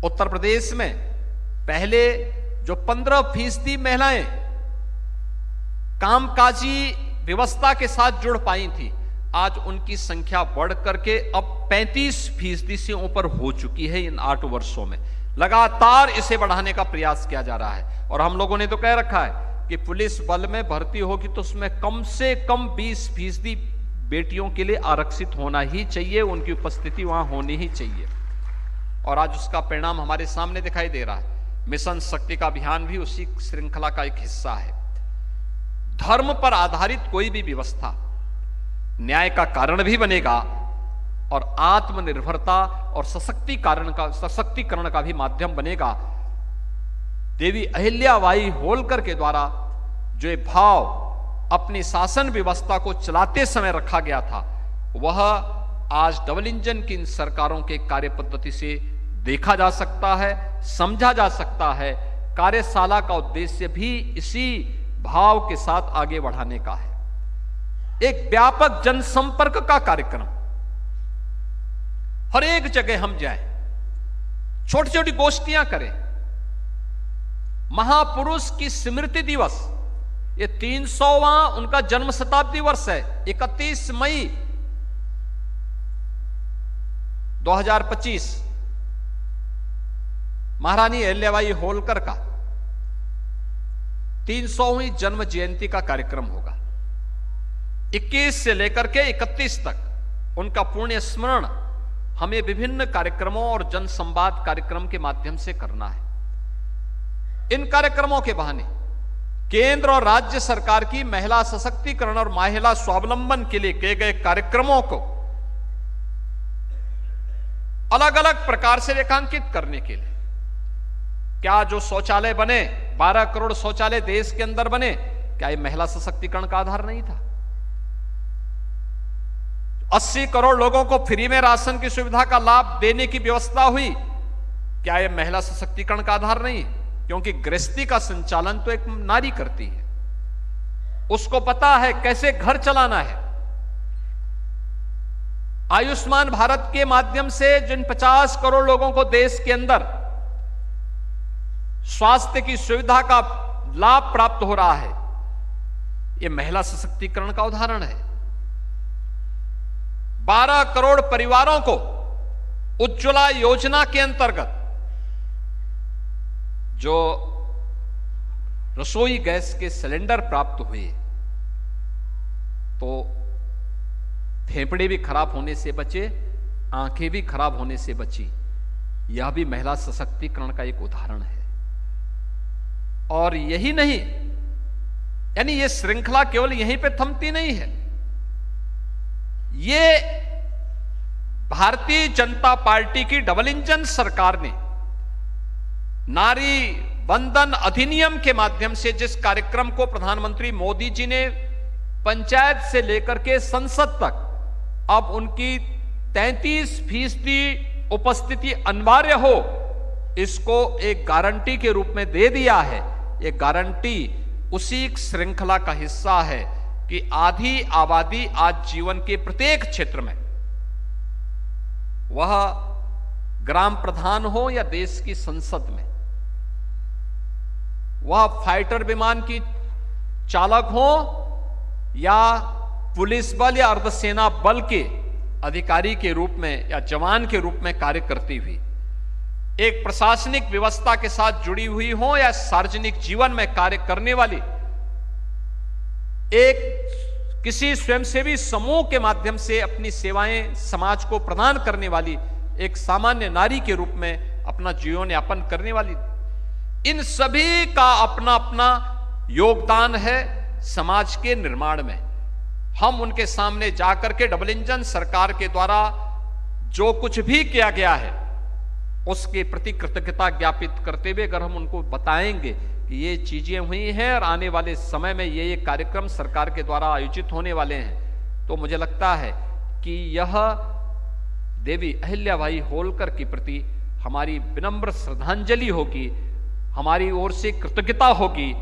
उत्तर प्रदेश में पहले जो 15% महिलाएं कामकाजी व्यवस्था के साथ जुड़ पाई थी, आज उनकी संख्या बढ़ करके अब 35% से ऊपर हो चुकी है। इन 8 वर्षों में लगातार इसे बढ़ाने का प्रयास किया जा रहा है। और हम लोगों ने तो कह रखा है कि पुलिस बल में भर्ती होगी तो उसमें कम से कम 20% बेटियों के लिए आरक्षित होना ही चाहिए, उनकी उपस्थिति वहां होनी ही चाहिए। और आज उसका परिणाम हमारे सामने दिखाई दे रहा है। मिशन शक्ति का अभियान भी उसी श्रृंखला का एक हिस्सा है। धर्म पर आधारित कोई भी व्यवस्था न्याय का कारण भी बनेगा और आत्मनिर्भरता और सशक्तिकरण का भी माध्यम बनेगा। देवी अहिल्याबाई होलकर के द्वारा जो ये भाव अपनी शासन व्यवस्था को चलाते समय रखा गया था, वह आज डबल इंजन की इन सरकारों के कार्य पद्धति से देखा जा सकता है, समझा जा सकता है। कार्यशाला का उद्देश्य भी इसी भाव के साथ आगे बढ़ाने का है। एक व्यापक जनसंपर्क का कार्यक्रम, हर एक जगह हम जाएं, छोटी छोटी गोष्ठियां करें। महापुरुष की स्मृति दिवस, ये 300वां उनका जन्म शताब्दी वर्ष है। 31 मई 2025 महारानी अहिल्याबाई होलकर का 300वीं जन्म जयंती का कार्यक्रम होगा। 21 से लेकर के 31 तक उनका पुण्य स्मरण हमें विभिन्न कार्यक्रमों और जन संवाद कार्यक्रम के माध्यम से करना है। इन कार्यक्रमों के बहाने केंद्र और राज्य सरकार की महिला सशक्तिकरण और महिला स्वावलंबन के लिए किए गए कार्यक्रमों को अलग अलग प्रकार से रेखांकित करने के लिए, क्या जो शौचालय बने, 12 करोड़ शौचालय देश के अंदर बने, क्या ये महिला सशक्तिकरण का आधार नहीं था? 80 करोड़ लोगों को फ्री में राशन की सुविधा का लाभ देने की व्यवस्था हुई, क्या यह महिला सशक्तिकरण का आधार नहीं? क्योंकि गृहस्थी का संचालन तो एक नारी करती है, उसको पता है कैसे घर चलाना है। आयुष्मान भारत के माध्यम से जिन 50 करोड़ लोगों को देश के अंदर स्वास्थ्य की सुविधा का लाभ प्राप्त हो रहा है, यह महिला सशक्तिकरण का उदाहरण है। 12 करोड़ परिवारों को उज्ज्वला योजना के अंतर्गत जो रसोई गैस के सिलेंडर प्राप्त हुए, तो फेफड़े भी खराब होने से बचे, आंखें भी खराब होने से बची। यह भी महिला सशक्तिकरण का एक उदाहरण है। और यही नहीं, यानी यह श्रृंखला केवल यहीं पे थमती नहीं है। ये भारतीय जनता पार्टी की डबल इंजन सरकार ने नारी वंदन अधिनियम के माध्यम से जिस कार्यक्रम को प्रधानमंत्री मोदी जी ने पंचायत से लेकर के संसद तक अब उनकी 33% उपस्थिति अनिवार्य हो, इसको एक गारंटी के रूप में दे दिया है। ये गारंटी उसी श्रृंखला का हिस्सा है कि आधी आबादी आज जीवन के प्रत्येक क्षेत्र में, वह ग्राम प्रधान हो या देश की संसद में, वह फाइटर विमान की चालक हो या पुलिस बल या अर्धसेना बल के अधिकारी के रूप में या जवान के रूप में कार्य करती हुई, एक प्रशासनिक व्यवस्था के साथ जुड़ी हुई हो या सार्वजनिक जीवन में कार्य करने वाली, एक किसी स्वयंसेवी समूह के माध्यम से अपनी सेवाएं समाज को प्रदान करने वाली एक सामान्य नारी के रूप में अपना जीवन यापन करने वाली, इन सभी का अपना अपना योगदान है समाज के निर्माण में। हम उनके सामने जाकर के डबल इंजन सरकार के द्वारा जो कुछ भी किया गया है उसके प्रति कृतज्ञता ज्ञापित करते हुए अगर हम उनको बताएंगे कि ये चीजें हुई हैं और आने वाले समय में ये कार्यक्रम सरकार के द्वारा आयोजित होने वाले हैं, तो मुझे लगता है कि यह देवी अहिल्याबाई होलकर के प्रति हमारी विनम्र श्रद्धांजलि होगी, हमारी ओर से कृतज्ञता होगी।